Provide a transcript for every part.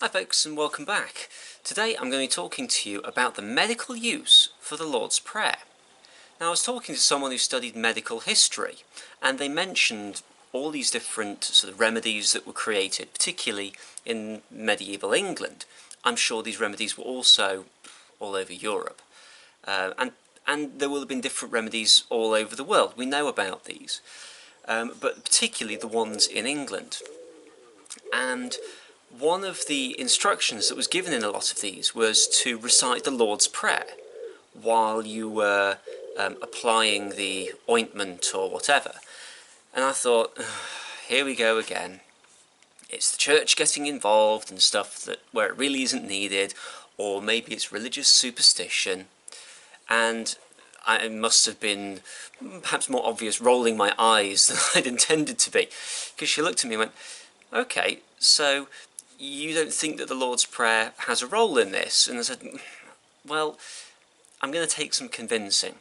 Hi folks and welcome back. Today I'm going to be talking to you about the medical use for the Lord's Prayer. Now I was talking to someone who studied medical history and they mentioned all these different sort of remedies that were created, particularly in medieval England. I'm sure these remedies were also all over Europe. And there will have been different remedies all over the world. We know about these, but particularly the ones in England. And one of the instructions that was given in a lot of these was to recite the Lord's Prayer while you were applying the ointment or whatever. And I thought, here we go again. It's the church getting involved and stuff where it really isn't needed, or maybe it's religious superstition. And I must have been perhaps more obvious rolling my eyes than I'd intended to be, because she looked at me and went, okay, so you don't think that the Lord's Prayer has a role in this? And I said, well, I'm going to take some convincing.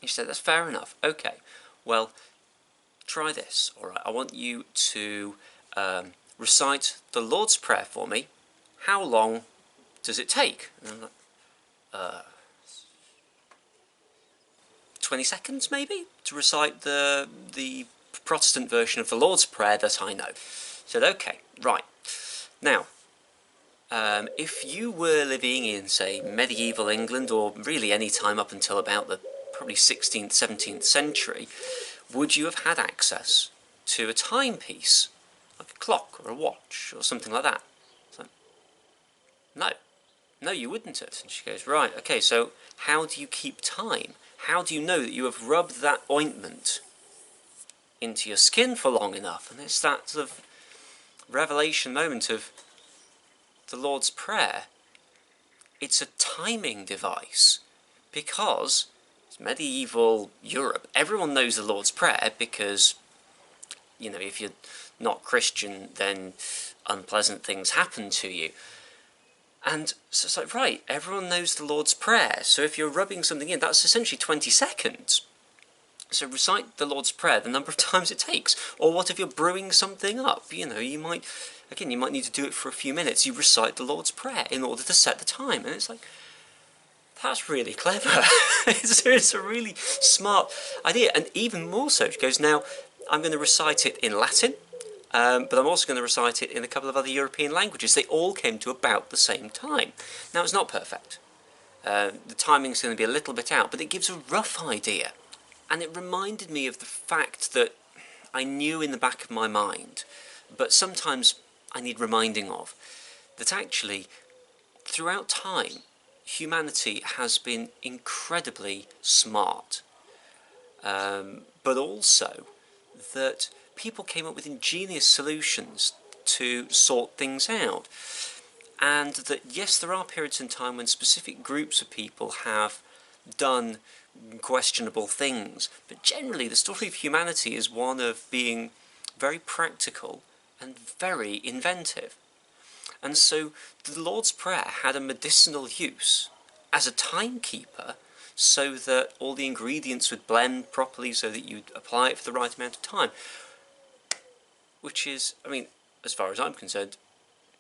She said, that's fair enough. Okay, well, try this. All right, I want you to recite the Lord's Prayer for me. How long does it take? And I'm like, 20 seconds maybe to recite the Protestant version of the Lord's Prayer that I know. I said, okay, right. Now, if you were living in, say, medieval England, or really any time up until about the probably 16th, 17th century, would you have had access to a timepiece, like a clock or a watch or something like that? So, no, you wouldn't have. And she goes, right, okay, so how do you keep time? How do you know that you have rubbed that ointment into your skin for long enough? And it's that sort of revelation moment of the Lord's Prayer. It's a timing device, because it's medieval Europe. Everyone knows the Lord's Prayer because, you know, if you're not Christian, then unpleasant things happen to you. And so it's like, right, everyone knows the Lord's Prayer, so if you're rubbing something in, that's essentially 20 seconds. So recite the Lord's Prayer the number of times it takes. Or what if you're brewing something up? You know, you might need to do it for a few minutes. You recite the Lord's Prayer in order to set the time. And it's like, that's really clever. It's a really smart idea. And even more so, she goes, now, I'm going to recite it in Latin, but I'm also going to recite it in a couple of other European languages. They all came to about the same time. Now, it's not perfect. The timing's going to be a little bit out, but it gives a rough idea. And it reminded me of the fact that I knew in the back of my mind, but sometimes I need reminding of, that actually, throughout time, humanity has been incredibly smart. But also that people came up with ingenious solutions to sort things out. And that, yes, there are periods in time when specific groups of people have done questionable things, but generally the story of humanity is one of being very practical and very inventive. And so the Lord's Prayer had a medicinal use as a timekeeper, so that all the ingredients would blend properly, so that you'd apply it for the right amount of time. Which is, I mean, as far as I'm concerned,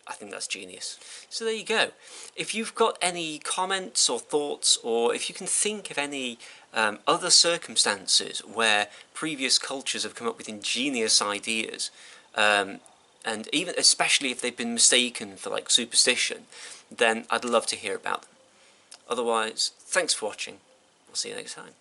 I think that's genius. So there you go. If you've got any comments or thoughts, or if you can think of any other circumstances where previous cultures have come up with ingenious ideas, and even especially if they've been mistaken for like superstition, then I'd love to hear about them. Otherwise, thanks for watching. I'll see you next time.